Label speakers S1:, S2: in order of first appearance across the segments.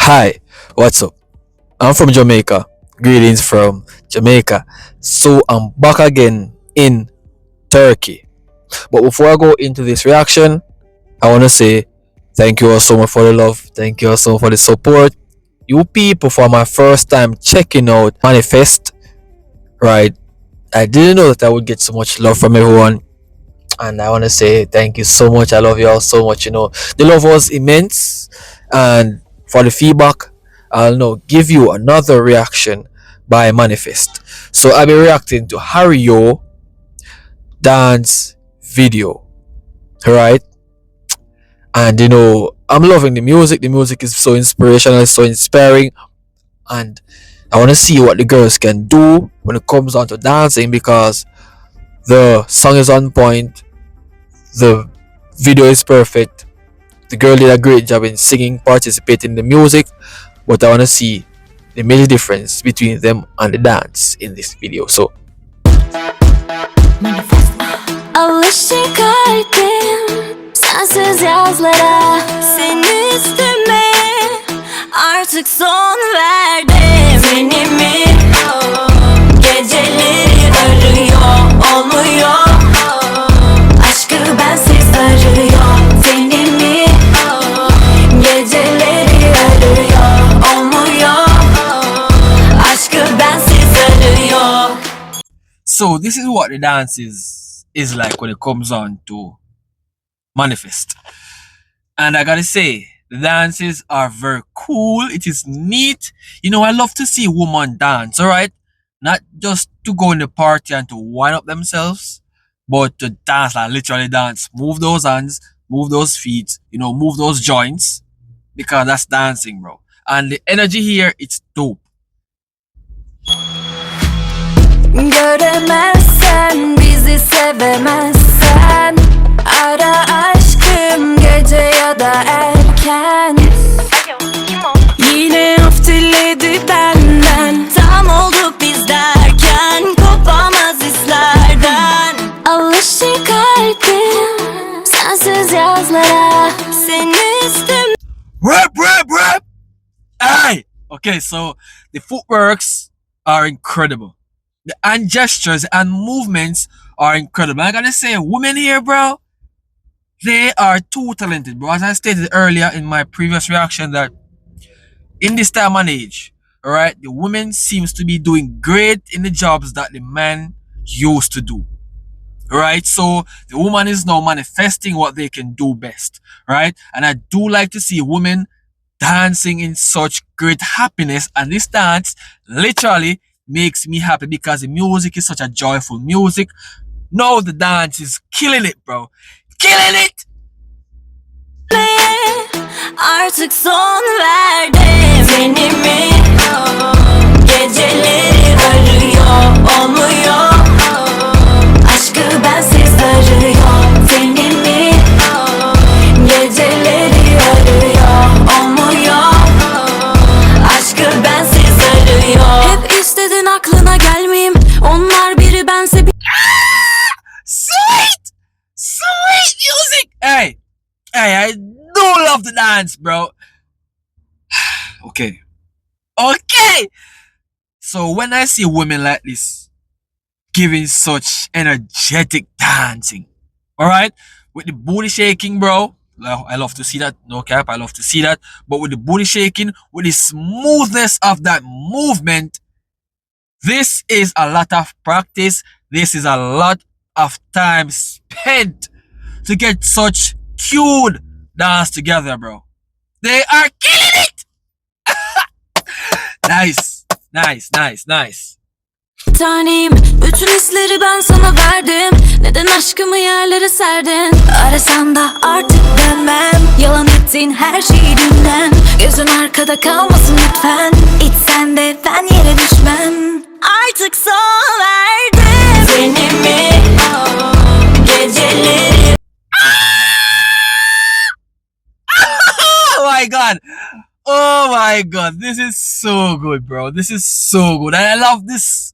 S1: Hi, what's up? I'm from Jamaica. Greetings from Jamaica. So I'm back again in Turkey. But before I go into this reaction, I want to say thank you all so much for the love. Thank you all so much for the support. You people, for my first time checking out Manifest, right? I didn't know that I would get so much love from everyone. And I want to say thank you so much. I love you all so much. The love was immense. And for the feedback, I'll now give you another reaction by Manifest. So I'll be reacting to Ariyo dance video, right? And I'm loving the music. The music is so inspirational, so inspiring, and I want to see what the girls can do when it comes on to dancing because the song is on point, the video is perfect. The girl did a great job in singing, participating in the music, but I want to see the major difference between them and the dance in this video. So
S2: Alışır kalbim sensiz yazlara, seni isteme artık son verdim. Seni mi geceleri arıyor, olmuyor aşkı bensiz arıyor. Seni mi geceleri arıyor, olmuyor aşkı bensiz arıyor.
S1: So this is what the dance is like when it comes on to Manifest. And I gotta say, the dances are very cool. It is neat. I love to see women dance, alright? Not just to go in the party and to wind up themselves, but to dance, like literally dance. Move those hands, move those feet, move those joints. Because that's dancing, bro. And the energy here, it's dope.
S2: Göremezsen, bizi sevemezsen, ara aşkım gece ya da erken. Yine af diledi benden, tam olduk biz derken, kopamaz hislerden. Alışır kalbim sensiz yazlara, seni istem.
S1: Rap! Hey! Okay, so the footworks are incredible. The hand gestures and movements are incredible. I gotta say, women here, bro, they are too talented, bro. As I stated earlier in my previous reaction, that in this time and age, alright, the women seems to be doing great in the jobs that the man used to do. Right? So the woman is now manifesting what they can do best. Right? And I do like to see women dancing in such great happiness, and this dance literally makes me happy because the music is such a joyful music. No, the dance is killing it, bro. Killing it!
S2: Artık son verdim. Seni mi geceleri arıyor, olmuyor aşkı bensiz arıyor. Seni mi geceleri arıyor, olmuyor aşkı bensiz arıyor. Hep istedin aklına gelmeyeyim, onlar biri bense bir...
S1: Sweet music. Hey, I do love the dance, bro. Okay. So when I see women like this giving such energetic dancing, all right, with the booty shaking, bro, I love to see that. No cap, I love to see that. But with the booty shaking, with the smoothness of that movement, this is a lot of practice. This is a lot of time spent to get such cute dance together, bro. They are killing it. Nice.
S2: Tanem, bütün hisleri ben sana verdim. Neden aşkımı yerlere serdin? Arasan da artık dönmem. Yalan ettin her şeyi dünden. Gözün arkada kalmasın lütfen. İçsen de ben yere düşmem. Artık son verdim. Seni mi geceleri...
S1: Oh my god, this is so good, bro. This is so good, and I love this.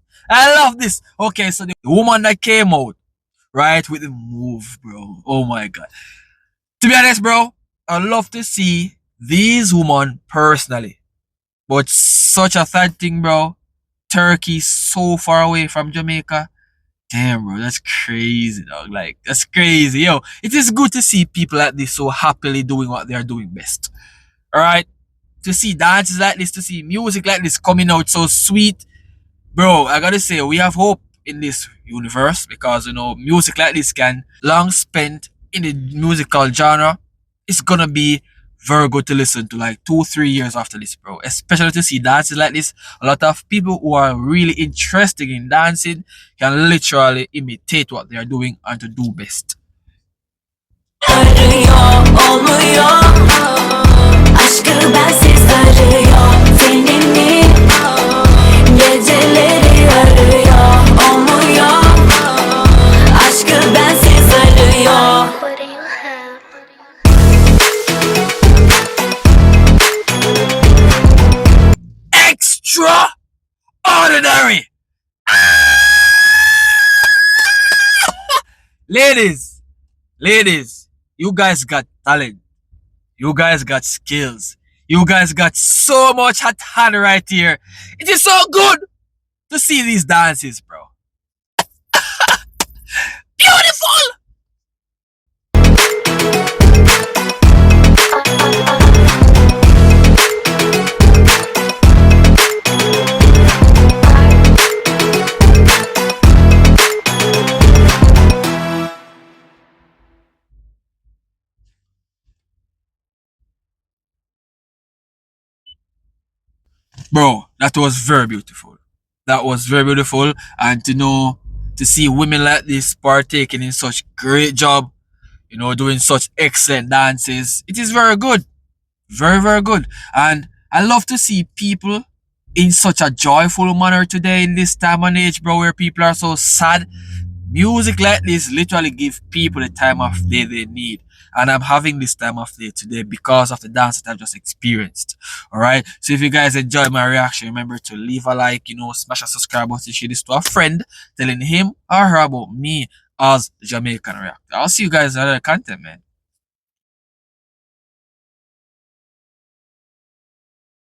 S1: Okay, so the woman that came out, right, with the move, bro. Oh my god. To be honest, bro, I love to see these women personally. But such a sad thing, bro. Turkey so far away from Jamaica. Damn, bro, that's crazy, dog. Like, that's crazy. Yo, it is good to see people like this so happily doing what they are doing best. Alright? To see dances like this, to see music like this coming out so sweet. Bro, I gotta say, we have hope in this universe because, music like this can long spent in the musical genre. It's gonna be very good to listen to like 2 3 years after this, bro. Especially to see dances like this. A lot of people who are really interested in dancing can literally imitate what they are doing and to do best.
S2: Arıyor olmuyor. Aşkı bensiz arıyor. Seni mi? Geceleri arıyor olmuyor. Aşkı bensiz arıyor.
S1: Extraordinary! Ladies, ladies, you guys got talent. You guys got skills. You guys got so much hot hand right here. It is so good to see these dances, bro. Beautiful! Bro, that was very beautiful. That was very beautiful. And to see women like this partaking in such great job, doing such excellent dances, it is very good. Very, very good. And I love to see people in such a joyful manner today in this time and age, bro, where people are so sad. Music like this literally give people the time of day they need. And I'm having this time of day today because of the dance that I've just experienced. Alright. So if you guys enjoy my reaction, remember to leave a like, smash a subscribe button, share this to a friend, telling him or her about me as Jamaican reactor. I'll see you guys in another content, man.